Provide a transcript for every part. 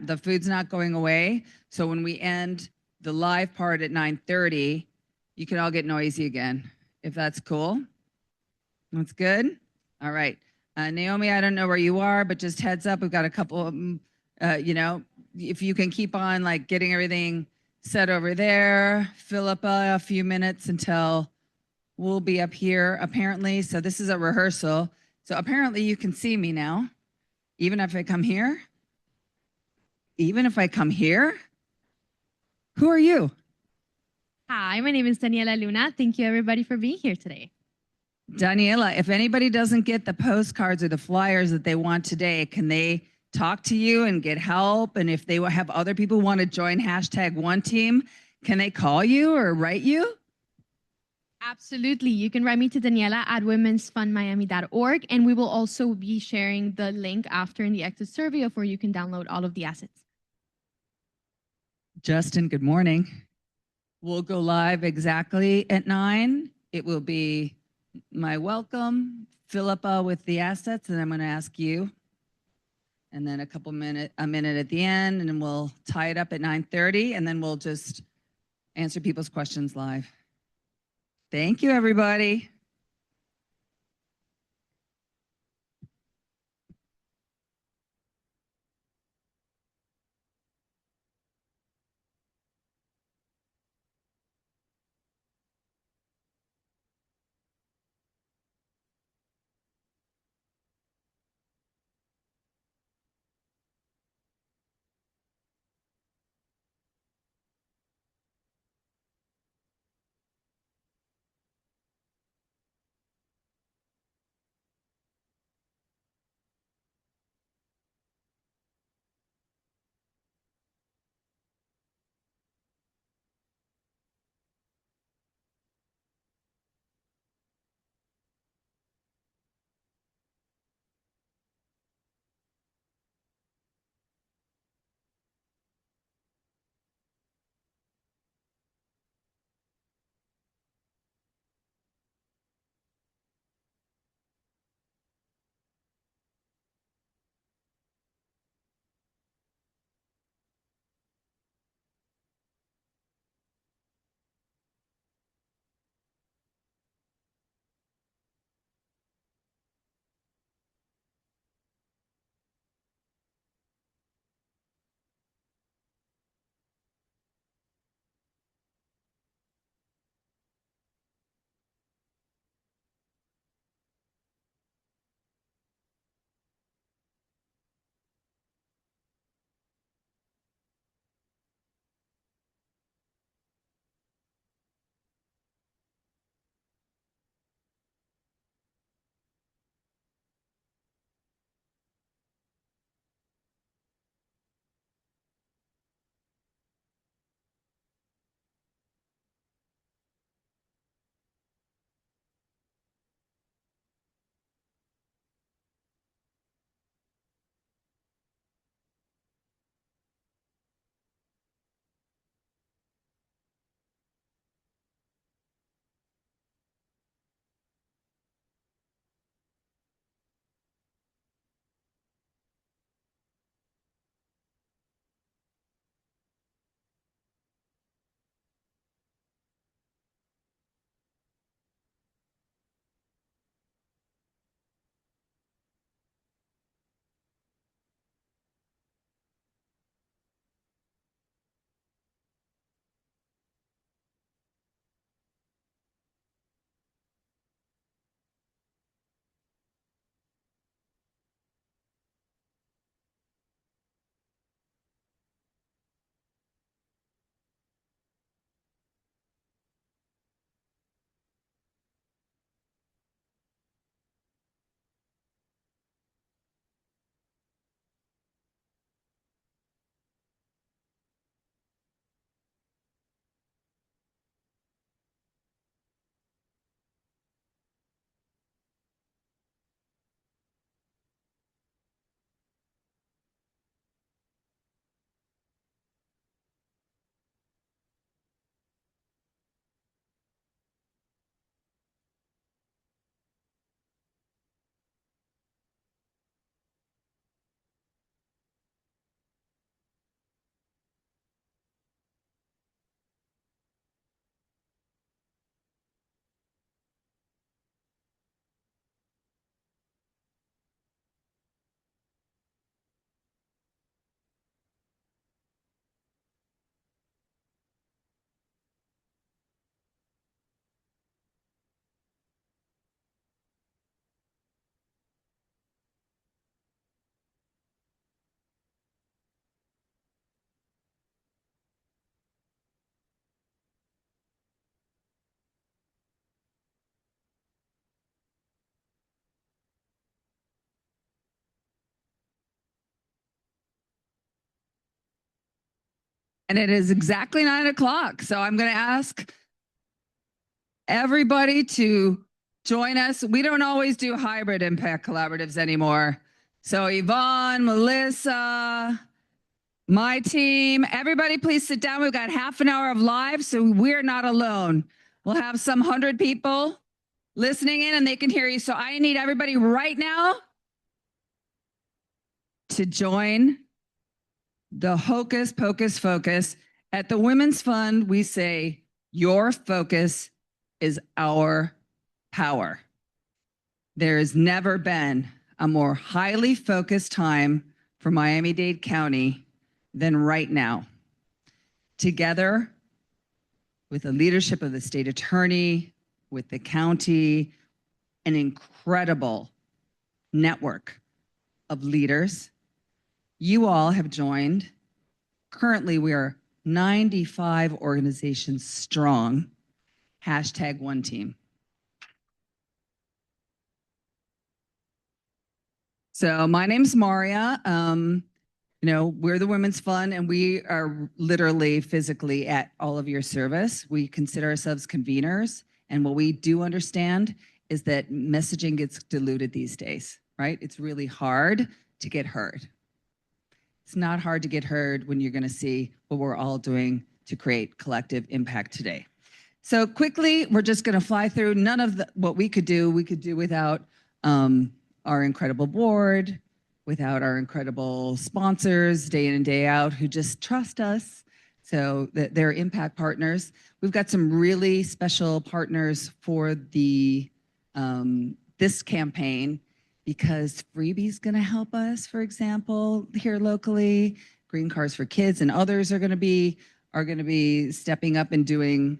the food's not going away. So when we end the live part at 9:30, you can all get noisy again, if that's cool. That's good. All right. Naomi, I don't know where you are, but just heads up, we've got a couple of them, if you can keep on like getting everything set over there. Philippa, a few minutes until we'll be up here, apparently. So this is a rehearsal. So apparently you can see me now, even if I come here. Even if I come here? Who are you? Hi, my name is Daniela Luna. Thank you everybody for being here today. Daniela, if anybody doesn't get the postcards or the flyers that they want today, can they talk to you and get help? And if they have other people want to join #OneTeam, can they call you or write you? Absolutely. You can write me to Daniela at womensfundmiami.org, and we will also be sharing the link after in the exit survey of where you can download all of the assets. Justin, good morning. We'll go live exactly at 9. It will be my welcome, Philippa with the assets, and I'm going to ask you. And then a minute at the end, and then we'll tie it up at 9:30, and then we'll just answer people's questions live. Thank you, everybody. And it is exactly 9 o'clock. So I'm going to ask everybody to join us. We don't always do hybrid impact collaboratives anymore. So Yvonne, Melissa, my team, everybody please sit down. We've got half an hour of live, so we're not alone. We'll have some 100 people listening in and they can hear you. So I need everybody right now to join the Hocus Pocus Focus. At the Women's Fund, we say, your focus is our power. There has never been a more highly focused time for Miami-Dade County than right now. Together, with the leadership of the state attorney, with the county, an incredible network of leaders, you all have joined. Currently, we are 95 organizations strong. Hashtag one team. So my name's Maria. We're the Women's Fund, and we are literally physically at all of your service. We consider ourselves conveners, and what we do understand is that messaging gets diluted these days, right? It's really hard to get heard. It's not hard to get heard when you're going to see what we're all doing to create collective impact today. So quickly, we're just going to fly through. None of what we could do without our incredible board, without our incredible sponsors day in and day out who just trust us. So they're impact partners. We've got some really special partners for the this campaign because Freebie's going to help us, for example, here locally. Green Cars for Kids and others are going to be stepping up and doing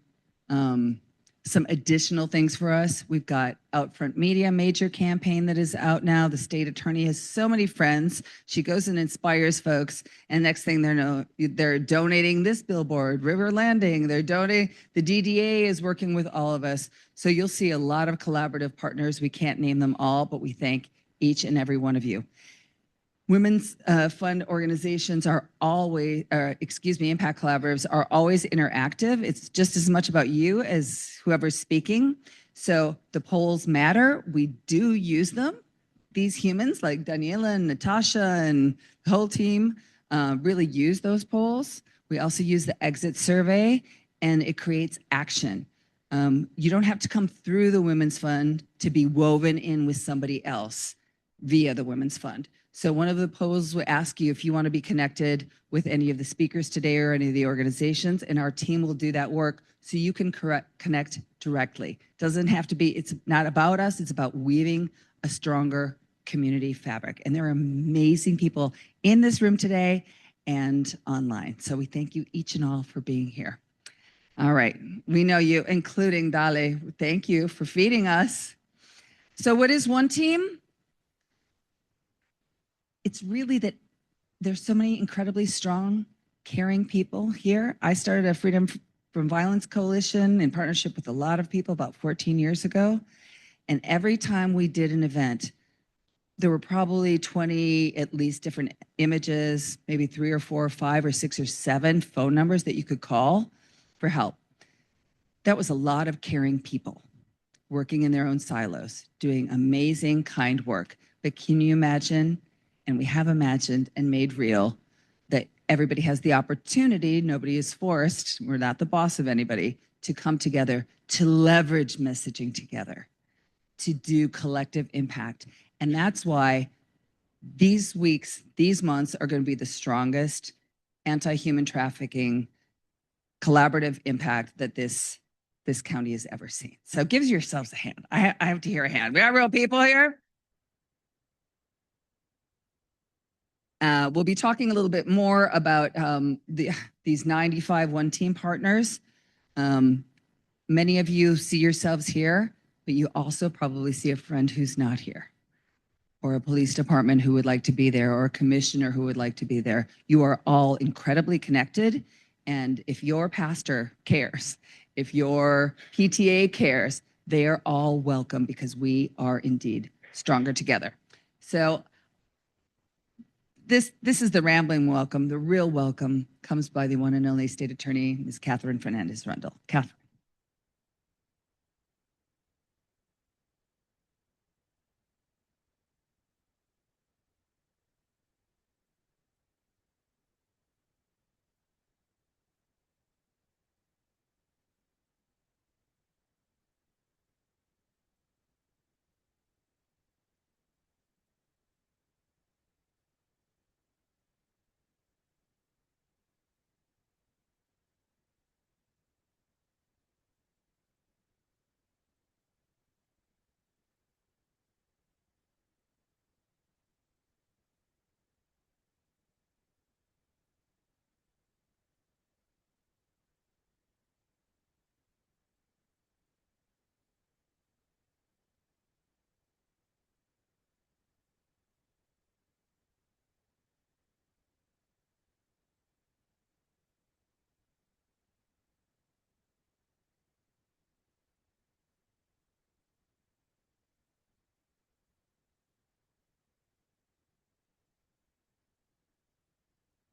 some additional things for us. We've got Outfront Media, major campaign that is out now. The state attorney has so many friends. She goes and inspires folks. And next thing they're donating this billboard, River Landing. They're donating. The DDA is working with all of us. So you'll see a lot of collaborative partners. We can't name them all, but we thank each and every one of you. Women's fund organizations are always, impact collaboratives are always interactive. It's just as much about you as whoever's speaking. So the polls matter. We do use them. These humans like Daniela and Natasha and the whole team really use those polls. We also use the exit survey, and it creates action. You don't have to come through the Women's Fund to be woven in with somebody else via the Women's Fund. So one of the polls will ask you if you want to be connected with any of the speakers today or any of the organizations, and our team will do that work so you can connect directly. Doesn't have to be, it's not about us, it's about weaving a stronger community fabric. And there are amazing people in this room today and online. So we thank you each and all for being here. All right, we know you, including Dale. Thank you for feeding us. So what is one team? It's really that there's so many incredibly strong, caring people here. I started a Freedom from Violence Coalition in partnership with a lot of people about 14 years ago. And every time we did an event, there were probably 20 at least different images, maybe 3 or 4 or 5 or 6 or 7 phone numbers that you could call for help. That was a lot of caring people working in their own silos, doing amazing, kind work. But can you imagine? And we have imagined and made real that everybody has the opportunity, nobody is forced, we're not the boss of anybody, to come together, to leverage messaging together, to do collective impact. And that's why these weeks, these months are going to be the strongest anti-human trafficking collaborative impact that this county has ever seen. So give yourselves a hand. I have to hear a hand. We are real people here. We'll be talking a little bit more about these 95 One Team partners. Many of you see yourselves here, but you also probably see a friend who's not here, or a police department who would like to be there, or a commissioner who would like to be there. You are all incredibly connected, and if your pastor cares, if your PTA cares, they are all welcome because we are indeed stronger together. So this is the rambling welcome. The real welcome comes by the one and only state attorney, Ms. Katherine Fernandez Rundle. Katherine.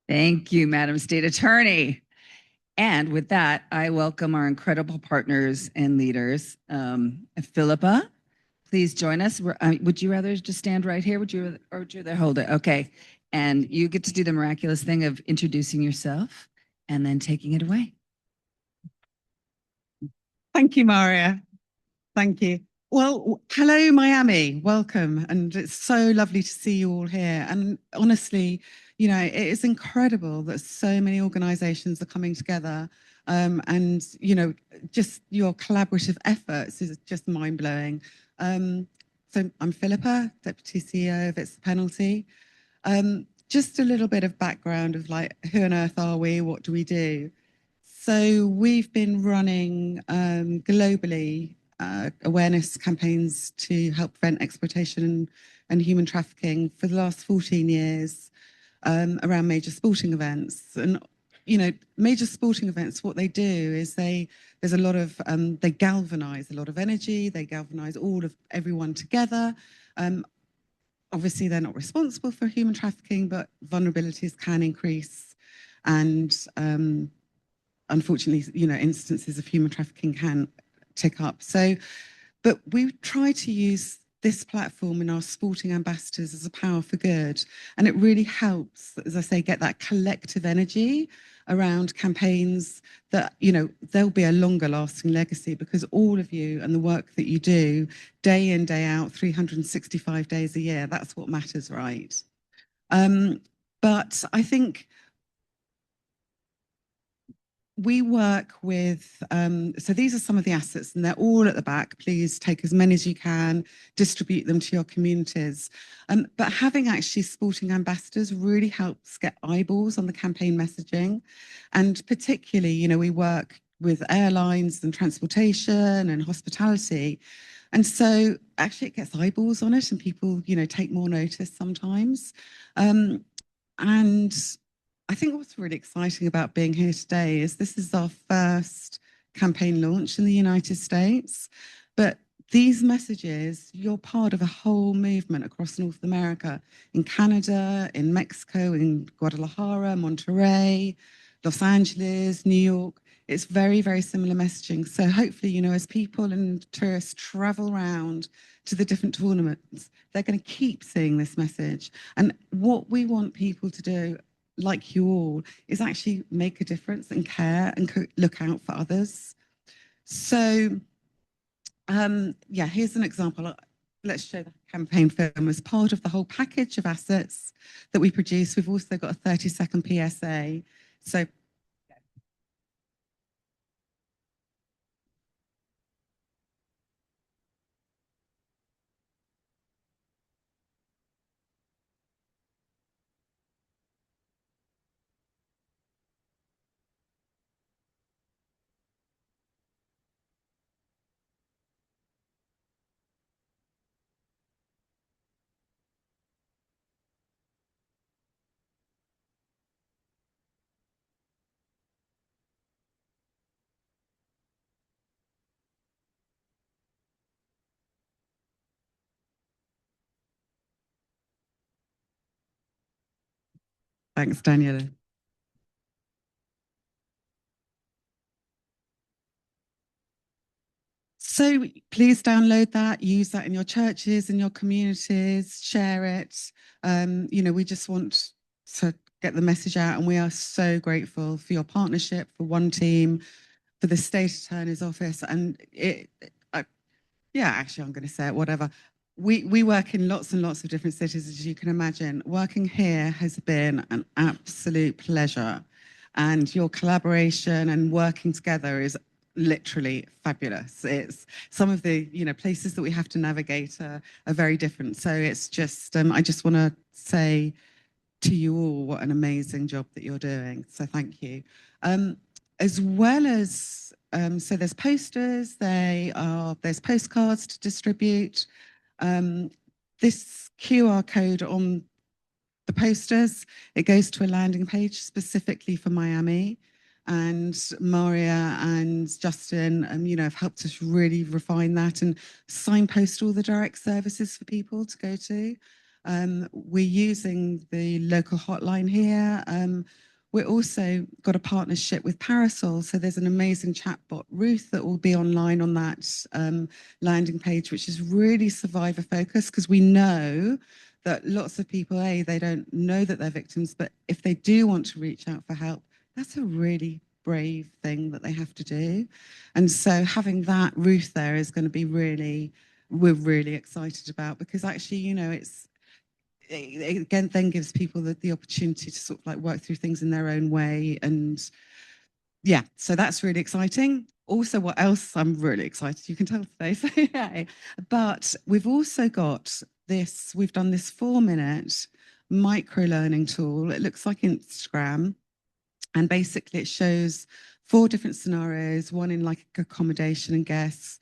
Thank you, Madam State Attorney. And with that, I welcome our incredible partners and leaders. Philippa, please join us. Would you rather just stand right here? Would you rather hold it? Okay. And you get to do the miraculous thing of introducing yourself and then taking it away. Thank you, Maria. Thank you. Well, hello, Miami. Welcome. And it's so lovely to see you all here. And honestly, you know, it is incredible that so many organizations are coming together. And, you know, just your collaborative efforts is just mind blowing. So I'm Philippa, Deputy CEO of It's the Penalty. Just a little bit of background of like, who on earth are we? What do we do? So we've been running globally awareness campaigns to help prevent exploitation and human trafficking for the last 14 years around major sporting events. And, you know, major sporting events, what they do is there's a lot of, they galvanize a lot of energy, they galvanize everyone together. Obviously, they're not responsible for human trafficking, but vulnerabilities can increase. And unfortunately, you know, instances of human trafficking can tick up. So, but we try to use this platform and our sporting ambassadors as a power for good. And it really helps, as I say, get that collective energy around campaigns that, you know, there'll be a longer lasting legacy because all of you and the work that you do day in, day out, 365 days a year, that's what matters, right? But I think we work with, so these are some of the assets and they're all at the back. Please take as many as you can, distribute them to your communities. But having actually sporting ambassadors really helps get eyeballs on the campaign messaging. And particularly, you know, we work with airlines and transportation and hospitality. And so actually it gets eyeballs on it and people, you know, take more notice sometimes. And I think what's really exciting about being here today is this is our first campaign launch in the United States, but these messages, you're part of a whole movement across North America, in Canada, in Mexico, in Guadalajara, Monterrey, Los Angeles, New York. It's very, very similar messaging. So hopefully, you know, as people and tourists travel around to the different tournaments, they're going to keep seeing this message. And what we want people to do, like you all, is actually make a difference and care and look out for others. So, yeah, here's an example. Let's show the campaign film as part of the whole package of assets that we produce. We've also got a 30-second PSA. So Thanks, Daniela. So please download that, use that in your churches, in your communities, share it. We just want to get the message out, and we are so grateful for your partnership, for One Team, for the State Attorney's Office, and actually, I'm going to say it, whatever. We work in lots and lots of different cities, as you can imagine. Working here has been an absolute pleasure, and your collaboration and working together is literally fabulous. It's some of the places that we have to navigate are very different. So it's just I just want to say to you all what an amazing job that you're doing. So thank you. As well as so there's posters, there's postcards to distribute. This QR code on the posters, it goes to a landing page specifically for Miami. And Maria and Justin, have helped us really refine that and signpost all the direct services for people to go to. We're using the local hotline here. We're also got a partnership with Parasol. So there's an amazing chatbot, Ruth, that will be online on that landing page, which is really survivor focused, because we know that lots of people, they don't know that they're victims, but if they do want to reach out for help, that's a really brave thing that they have to do. And so having that Ruth there is going to be we're really excited about, because actually, it again then gives people the opportunity to sort of like work through things in their own way. And yeah, so that's really exciting. Also, what else I'm really excited, you can tell today, so yeah. But we've also got we've done this 4-minute micro-learning tool. It looks like Instagram. And basically it shows 4 different scenarios, one in like accommodation and guests,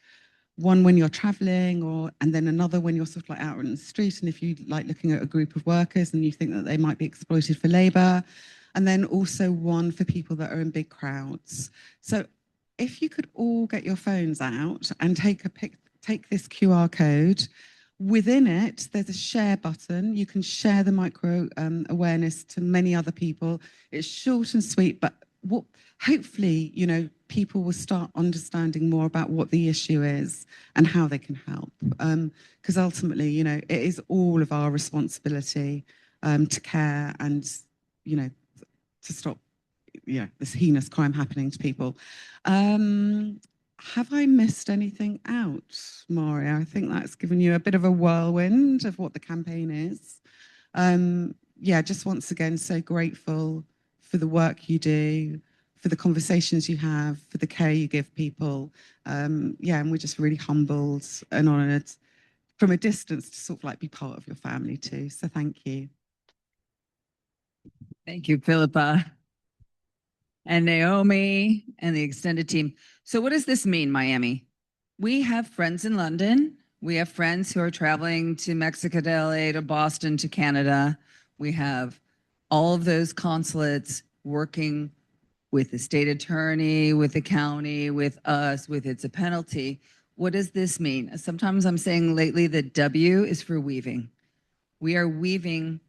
one when you're traveling, and then another when you're sort of like out on the street, and if you like looking at a group of workers and you think that they might be exploited for labor, and then also one for people that are in big crowds. So if you could all get your phones out and take this QR code. Within it, there's a share button. You can share the micro awareness to many other people. It's short and sweet, but hopefully, people will start understanding more about what the issue is and how they can help. Because ultimately, it is all of our responsibility to care and, to stop, this heinous crime happening to people. Have I missed anything out, Maria? I think that's given you a bit of a whirlwind of what the campaign is. Just once again, so grateful for the work you do, for the conversations you have, for the care you give people. And we're just really humbled and honoured from a distance to sort of like be part of your family too. So thank you. Thank you, Philippa and Naomi and the extended team. So what does this mean, Miami? We have friends in London. We have friends who are traveling to Mexico, to LA, to Boston, to Canada. We have all of those consulates working with the state attorney, with the county, with us, with It's a Penalty. What does this mean? Sometimes I'm saying lately that W is for weaving. We are weaving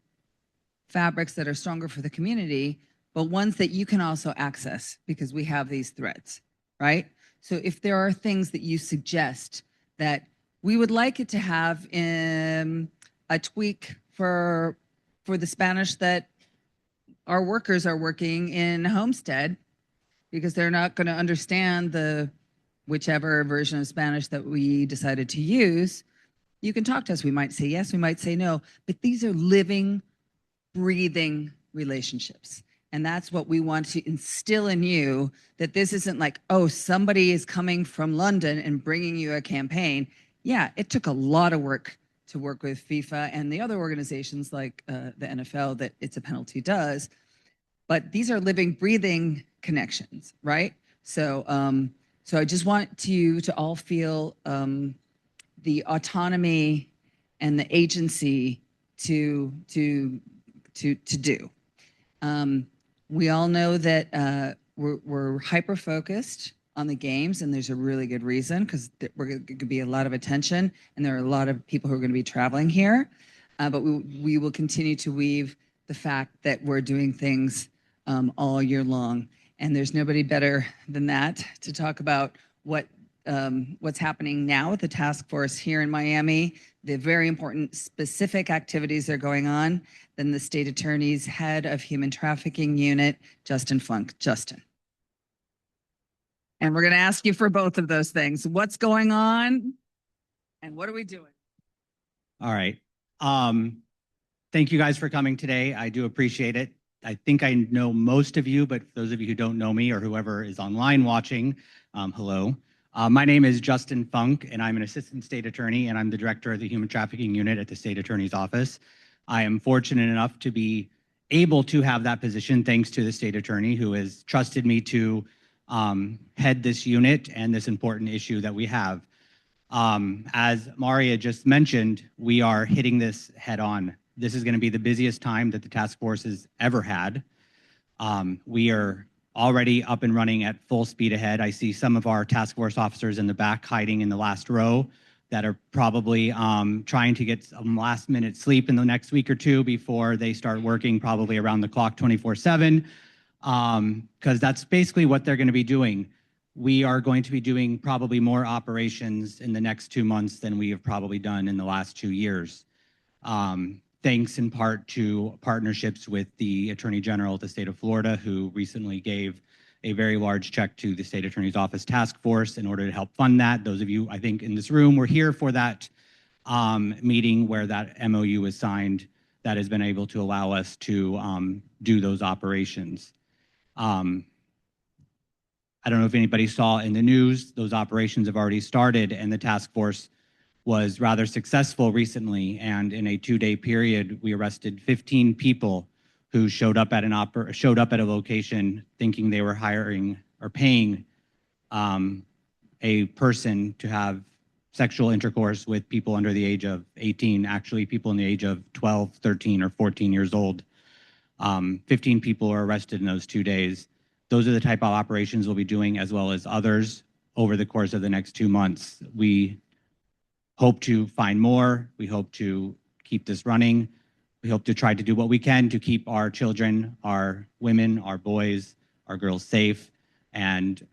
fabrics that are stronger for the community, but ones that you can also access because we have these threads, right? So if there are things that you suggest that we would like it to have in a tweak for the Spanish that our workers are working in Homestead, because they're not going to understand the whichever version of Spanish that we decided to use, you can talk to us. We might say yes, we might say no, but these are living, breathing relationships. And that's what we want to instill in you, that this isn't like, oh, somebody is coming from London and bringing you a campaign. Yeah, it took a lot of work to work with FIFA and the other organizations like the NFL that It's a Penalty does. But these are living, breathing connections, right? So, so I just want you to all feel the autonomy and the agency to do. We all know that we're hyper focused on the games, and there's a really good reason, because we're going to be a lot of attention, and there are a lot of people who are going to be traveling here. But we will continue to weave the fact that we're doing things all year long. And there's nobody better than that to talk about what's happening now with the task force here in Miami, the very important specific activities that are going on, than the state attorney's head of human trafficking unit, Justin Funk. Justin. And we're going to ask you for both of those things. What's going on and what are we doing? All right. Thank you guys for coming today. I do appreciate it. I think I know most of you, but those of you who don't know me or whoever is online watching, hello. My name is Justin Funk, and I'm an assistant state attorney, and I'm the director of the Human Trafficking Unit at the State Attorney's Office. I am fortunate enough to be able to have that position thanks to the state attorney who has trusted me to head this unit and this important issue that we have. As Maria just mentioned, we are hitting this head on. This is going to be the busiest time that the task force has ever had. We are already up and running at full speed ahead. I see some of our task force officers in the back hiding in the last row that are probably trying to get some last minute sleep in the next week or two before they start working probably around the clock 24/7, because that's basically what they're going to be doing. We are going to be doing probably more operations in the next 2 months than we have probably done in the last 2 years. Thanks in part to partnerships with the Attorney General of the state of Florida, who recently gave a very large check to the State Attorney's Office Task Force in order to help fund that. Those of you, I think, in this room were here for that meeting where that MOU was signed that has been able to allow us to do those operations. I don't know if anybody saw in the news, those operations have already started, and the task force was rather successful recently. And in a 2-day period, we arrested 15 people who showed up at a location thinking they were hiring or paying a person to have sexual intercourse with people under the age of 18, actually people in the age of 12, 13, or 14 years old. 15 people were arrested in those 2 days. Those are the type of operations we'll be doing, as well as others over the course of the next 2 months. We hope to find more. We hope to keep this running. We hope to try to do what we can to keep our children, our women, our boys, our girls safe. And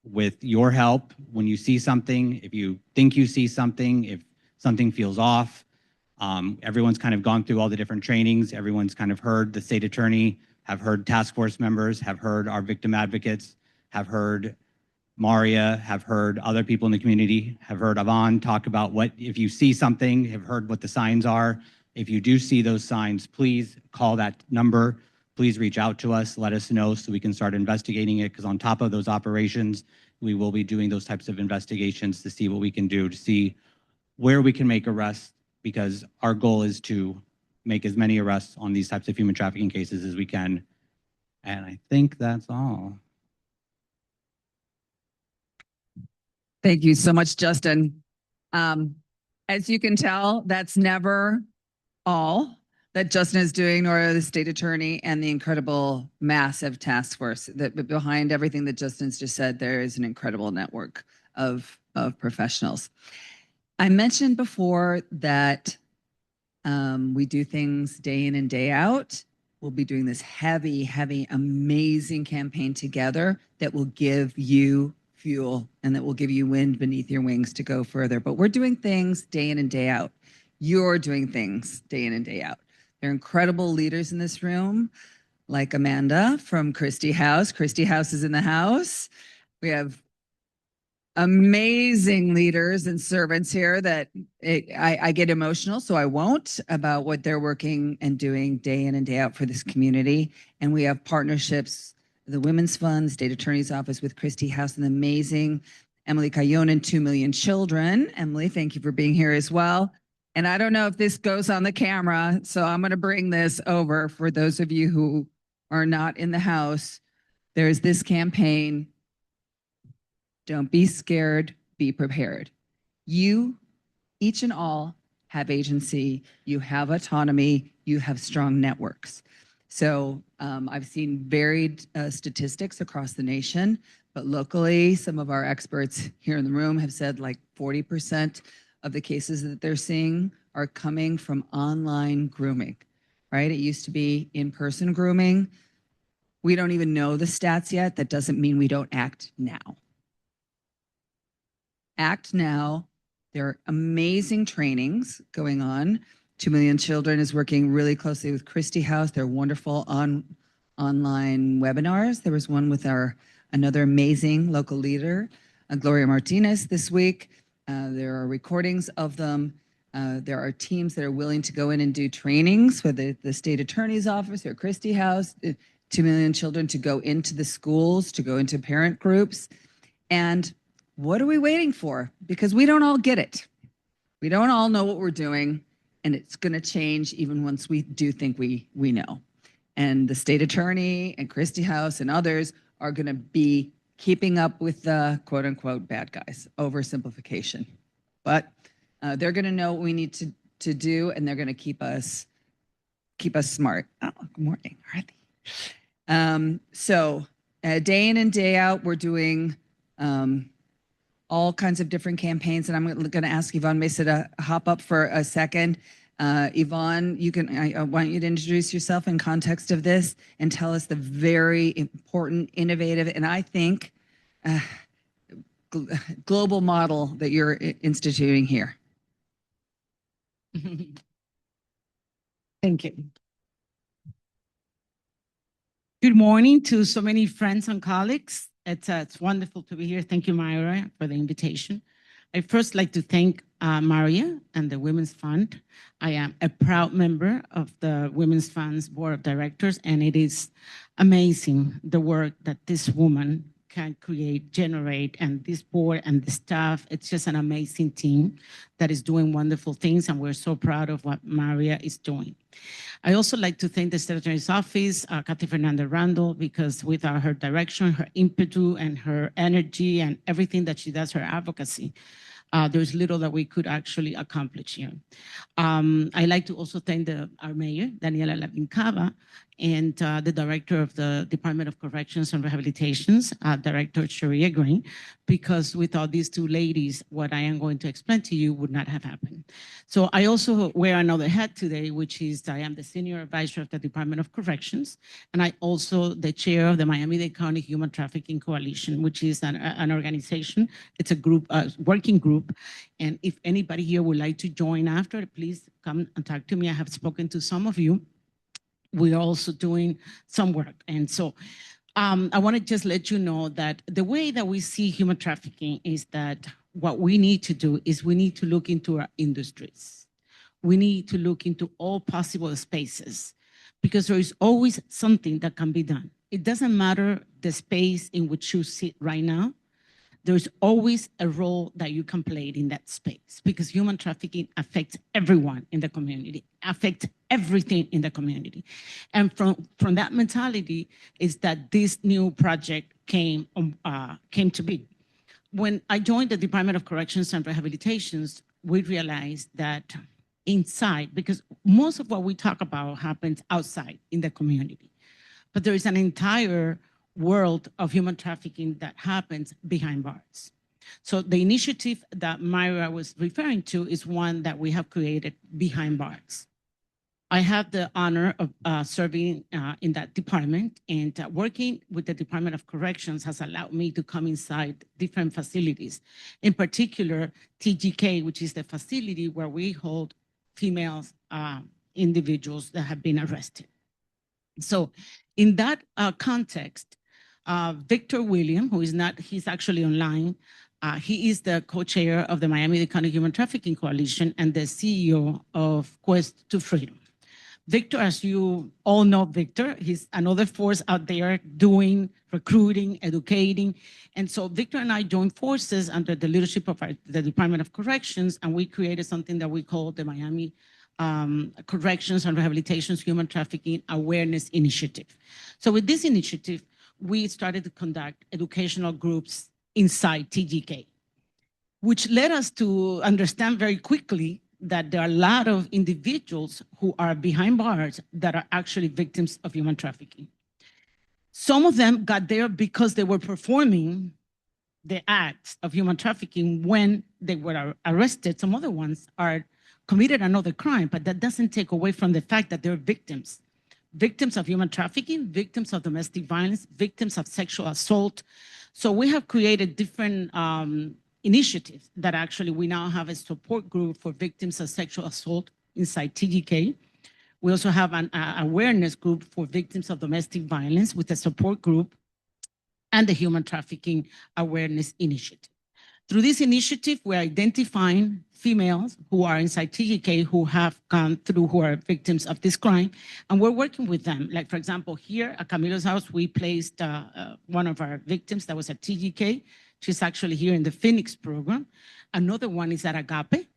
with your help, when you see something, if you think you see something, if something feels off, everyone's kind of gone through all the different trainings. Everyone's kind of heard the state attorney, have heard task force members, have heard our victim advocates, have heard Maria, have heard other people in the community, have heard Yvonne talk about what, if you see something, have heard what the signs are. If you do see those signs, please call that number. Please reach out to us, let us know so we can start investigating it, because on top of those operations, we will be doing those types of investigations to see what we can do, to see where we can make arrests, because our goal is to make as many arrests on these types of human trafficking cases as we can. And I think that's all. Thank you so much, Justin. As you can tell, that's never all that Justin is doing, nor the state attorney and the incredible massive task force. That behind everything that Justin's just said, there is an incredible network of professionals. I mentioned before that we do things day in and day out. We'll be doing this heavy, amazing campaign together that will give you fuel and that will give you wind beneath your wings to go further. But we're doing things day in and day out. You're doing things day in and day out. There are incredible leaders in this room, like Amanda from Christie House. Christie House is in the house. We have amazing leaders and servants here that I get emotional, so I won't, about what they're working and doing day in and day out for this community. And we have partnerships, the Women's Fund, the State Attorney's Office with Christie House, and the amazing Emily Cayonan, 2 Million Children. Emily, thank you for being here as well. And I don't know if this goes on the camera, so I'm going to bring this over for those of you who are not in the house. There's this campaign. Don't be scared, be prepared. You, each and all, have agency, you have autonomy, you have strong networks. So I've seen varied statistics across the nation, but locally, some of our experts here in the room have said like 40% of the cases that they're seeing are coming from online grooming. right? It used to be in-person grooming. We don't even know the stats yet. That doesn't mean we don't act now. Act now. There are amazing trainings going on. 2 Million Children is working really closely with Christie House. They're wonderful online webinars. There was one with another amazing local leader, Gloria Martinez, this week. There are recordings of them. There are teams that are willing to go in and do trainings with the state attorney's office or Christie House, 2 Million Children, to go into the schools, to go into parent groups. And what are we waiting for? Because we don't all get it. We don't all know what we're doing, and it's going to change even once we do think we know. And the state attorney and Christie House and others are going to be keeping up with the quote unquote bad guys, oversimplification. But they're going to know what we need to do, and they're going to keep us smart. Oh, good morning, Arthi. So day in and day out, we're doing all kinds of different campaigns, and I'm going to ask Yvonne Mesa to hop up for a second. Yvonne, I want you to introduce yourself in context of this and tell us the very important, innovative, and I think global model that you're instituting here. Thank you. Good morning to so many friends and colleagues. It's wonderful to be here. Thank you, Myra, for the invitation. I first like to thank Maria and the Women's Fund. I am a proud member of the Women's Fund's Board of Directors, and it is amazing the work that this woman can create, generate, and this board and the staff. It's just an amazing team that is doing wonderful things, and we're so proud of what Maria is doing. I also like to thank the State Attorney's Office, Katherine Fernandez Rundle, because without her direction, her impetus, and her energy, and everything that she does, her advocacy, there's little that we could actually accomplish here. I like to also thank our mayor, Daniela Lavincava, and the director of the Department of Corrections and Rehabilitations, Director Sharia Green, because without these two ladies, what I am going to explain to you would not have happened. So I also wear another hat today, which is I am the Senior Advisor of the Department of Corrections, and I also the chair of the Miami-Dade County Human Trafficking Coalition, which is an organization. It's a group, working group, and if anybody here would like to join after, please come and talk to me. I have spoken to some of you. We are also doing some work. And so I want to just let you know that the way that we see human trafficking is that what we need to do is we need to look into our industries. We need to look into all possible spaces because there is always something that can be done. It doesn't matter the space in which you sit right now. There's always a role that you can play in that space because human trafficking affects everyone in the community, affects everything in the community. And from that mentality is that this new project came to be. When I joined the Department of Corrections and Rehabilitations, we realized that inside, because most of what we talk about happens outside in the community, but there is an entire world of human trafficking that happens behind bars. So the initiative that Myra was referring to is one that we have created behind bars. I have the honor of serving in that department, and working with the Department of Corrections has allowed me to come inside different facilities, in particular TGK, which is the facility where we hold female individuals that have been arrested. So in that context, Victor William, who is not, he's actually online. He is the co-chair of the Miami-Dade County Human Trafficking Coalition and the CEO of Quest to Freedom. Victor, as you all know, Victor, he's another force out there doing recruiting, educating. And so Victor and I joined forces under the leadership of the Department of Corrections, and we created something that we call the Miami Corrections and Rehabilitations Human Trafficking Awareness Initiative. So with this initiative, we started to conduct educational groups inside TGK, which led us to understand very quickly that there are a lot of individuals who are behind bars that are actually victims of human trafficking. Some of them got there because they were performing the acts of human trafficking when they were arrested. Some other ones are committed another crime, but that doesn't take away from the fact that they're victims. Victims of human trafficking, victims of domestic violence, victims of sexual assault. So we have created different initiatives that actually we now have a support group for victims of sexual assault inside TGK. We also have an awareness group for victims of domestic violence with a support group and the Human Trafficking Awareness Initiative. Through this initiative, we're identifying females who are inside TGK who have gone through, who are victims of this crime, and we're working with them. Like, for example, here at Camilo's house, we placed one of our victims that was at TGK. She's actually here in the Phoenix program. Another one is at Agape.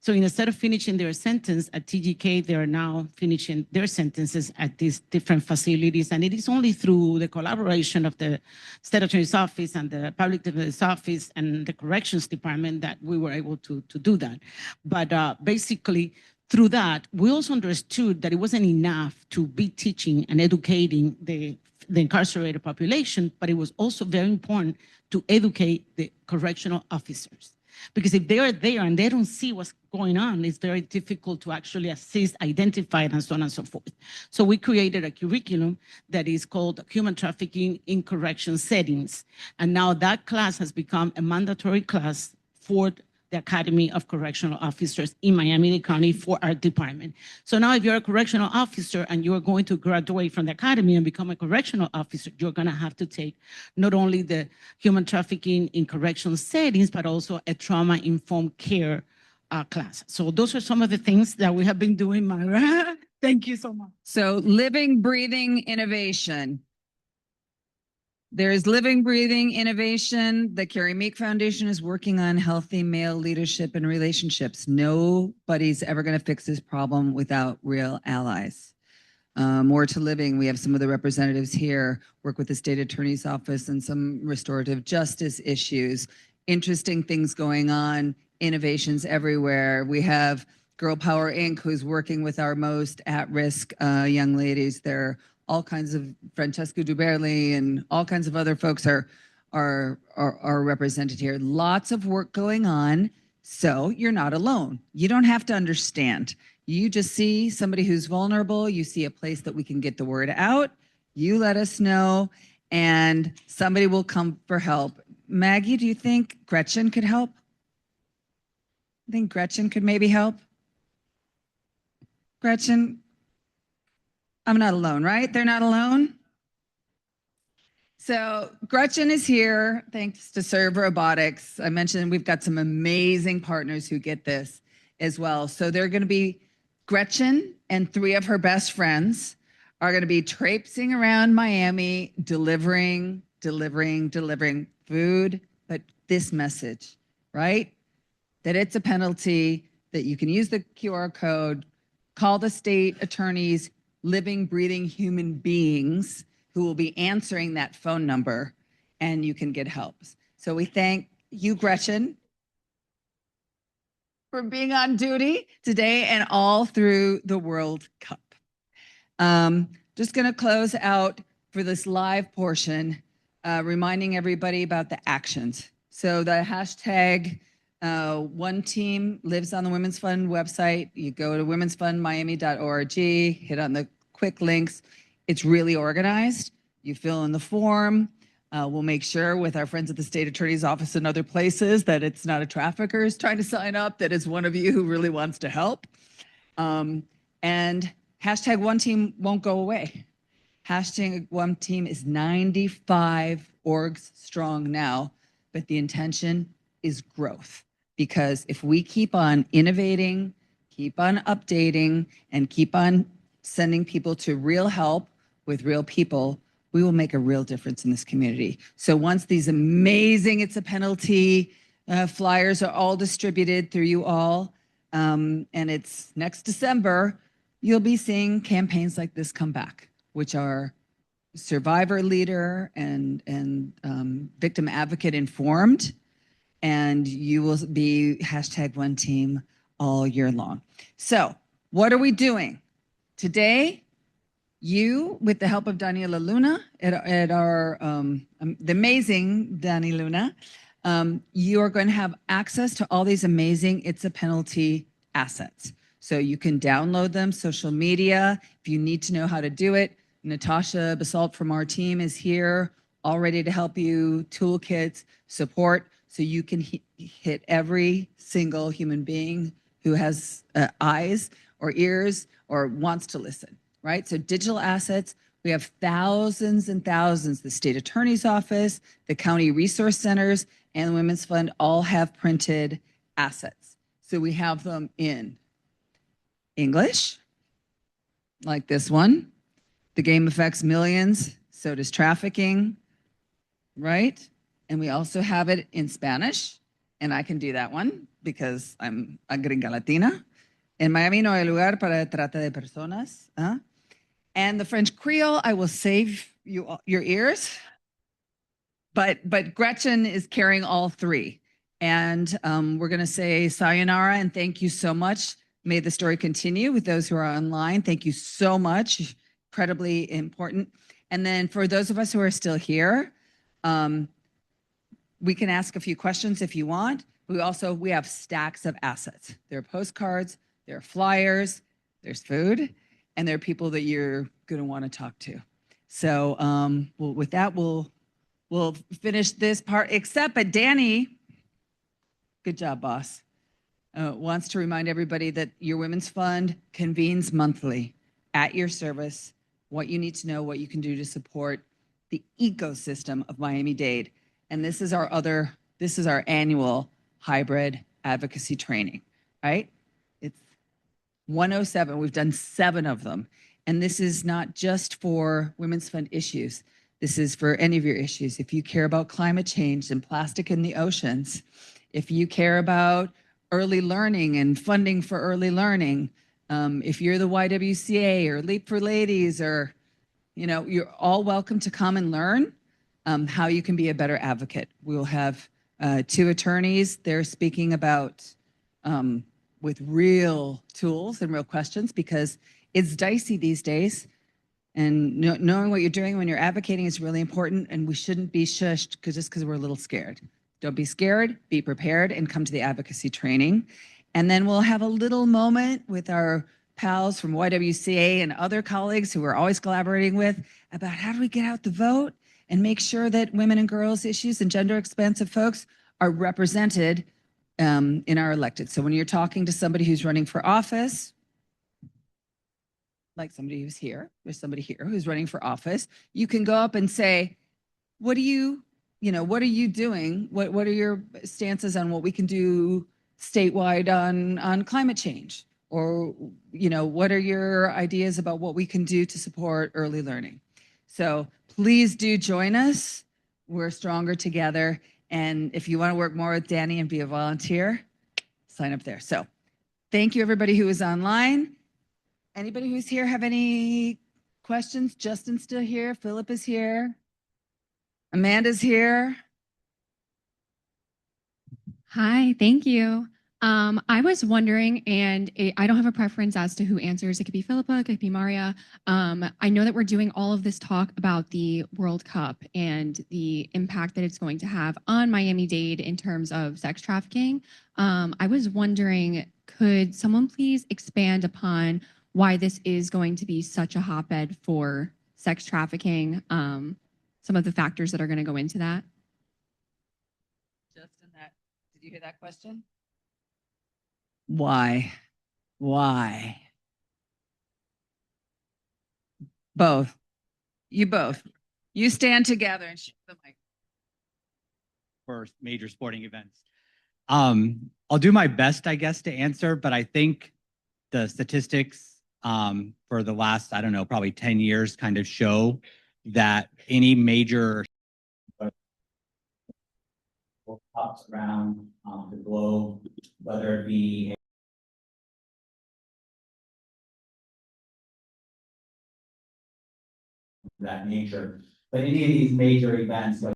So instead of finishing their sentence at TGK, they are now finishing their sentences at these different facilities. And it is only through the collaboration of the State Attorney's Office and the Public Defender's Office and the Corrections Department that we were able to do that. But basically, through that, we also understood that it wasn't enough to be teaching and educating the incarcerated population, but it was also very important to educate the correctional officers. Because if they are there and they don't see what's going on, it's very difficult to actually assist, identify it, and so on and so forth. So we created a curriculum that is called Human Trafficking in Correction Settings. And now that class has become a mandatory class for the Academy of Correctional Officers in Miami-Dade County for our department. So now if you're a correctional officer and you're going to graduate from the academy and become a correctional officer, you're gonna have to take not only the human trafficking in correction settings, but also a trauma-informed care class. So those are some of the things that we have been doing, Myra. Thank you so much. So living, breathing innovation. There's living, breathing innovation. The Carrie Meek Foundation is working on healthy male leadership and relationships. Nobody's ever going to fix this problem without real allies. More to living. We have some of the representatives here work with the state attorney's office and some restorative justice issues. Interesting things going on. Innovations everywhere. We have Girl Power Inc., who's working with our most at-risk young ladies. They're all kinds of Francesco Duberli and all kinds of other folks are represented here. Lots of work going on. So you're not alone. You don't have to understand. You just see somebody who's vulnerable. You see a place that we can get the word out. You let us know, and somebody will come for help. Maggie, do you think Gretchen could help? I think Gretchen could maybe help. Gretchen, I'm not alone, right? They're not alone. So Gretchen is here thanks to Serve Robotics. I mentioned we've got some amazing partners who get this as well. So they're going to be Gretchen and 3 of her best friends are going to be traipsing around Miami, delivering food, but this message, right? That it's a penalty, that you can use the QR code, call the state attorneys, living, breathing human beings who will be answering that phone number, and you can get help. So we thank you, Gretchen, for being on duty today and all through the World Cup. Just going to close out for this live portion, reminding everybody about the actions. So the hashtag One Team lives on the Women's Fund website. You go to womensfundmiami.org, hit on the quick links. It's really organized. You fill in the form. We'll make sure with our friends at the state attorney's office and other places that it's not a trafficker who's trying to sign up, that it's one of you who really wants to help. And hashtag One Team won't go away. Hashtag One Team is 95 orgs strong now, but the intention is growth. Because if we keep on innovating, keep on updating, and keep on sending people to real help with real people, we will make a real difference in this community. So once these amazing It's a Penalty flyers are all distributed through you all, and it's next December, you'll be seeing campaigns like this come back, which are survivor leader and victim advocate informed, and you will be hashtag One Team all year long. So what are we doing? Today, you, with the help of Daniela Luna at our, the amazing Dani Luna, you are going to have access to all these amazing It's a Penalty assets. So you can download them, social media. If you need to know how to do it, Natasha Basalt from our team is here, all ready to help you, toolkits, support, so you can hit every single human being who has eyes or ears or wants to listen, right? So digital assets, we have thousands and thousands. The state attorney's office, the county resource centers, and the Women's Fund all have printed assets. So we have them in English, like this one. The game affects millions, so does trafficking, right? And we also have it in Spanish, and I can do that one because I'm a gringa latina. En Miami no hay lugar para trata de personas. And the French Creole, I will save you all, your ears. But Gretchen is carrying all three. And we're going to say sayonara and thank you so much. May the story continue with those who are online. Thank you so much. Incredibly important. And then for those of us who are still here, we can ask a few questions if you want. We have stacks of assets. There are postcards, there are flyers, there's food, and there are people that you're going to want to talk to. So with that, we'll finish this part, except but Danny, good job, boss, wants to remind everybody that your Women's Fund convenes monthly at your service, what you need to know, what you can do to support the ecosystem of Miami-Dade. And this is our annual hybrid advocacy training, right? It's 107. We've done 7 of them. And this is not just for Women's Fund issues. This is for any of your issues. If you care about climate change and plastic in the oceans, if you care about early learning and funding for early learning, if you're the YWCA or Leap for Ladies, or, you're all welcome to come and learn how you can be a better advocate. We'll have 2 attorneys. They're speaking about with real tools and real questions, because it's dicey these days. And knowing what you're doing when you're advocating is really important, and we shouldn't be shushed just because we're a little scared. Don't be scared, be prepared, and come to the advocacy training. And then we'll have a little moment with our pals from YWCA and other colleagues who we're always collaborating with about how do we get out the vote and make sure that women and girls issues and gender expansive folks are represented in our elected. So when you're talking to somebody who's running for office, like somebody who's here, there's somebody here who's running for office, you can go up and say, what are you doing? What are your stances on what we can do statewide on climate change? Or, what are your ideas about what we can do to support early learning? So please do join us. We're stronger together. And if you want to work more with Danny and be a volunteer, sign up there. So thank you, everybody who is online. Anybody who's here have any questions? Justin's still here. Philip is here. Amanda's here. Hi, thank you. I was wondering, and I don't have a preference as to who answers. It could be Philippa, it could be Maria. I know that we're doing all of this talk about the World Cup and the impact that it's going to have on Miami-Dade in terms of sex trafficking. I was wondering, could someone please expand upon why this is going to be such a hotbed for sex trafficking? Some of the factors that are going to go into that. Justin, did you hear that question? Why? Both. You both. You stand together and shoot the mic. For major sporting events. I'll do my best, I guess, to answer, but I think the statistics for the last, I don't know, probably 10 years kind of show that any major Cups around the globe, whether it be that nature, but any of these major events,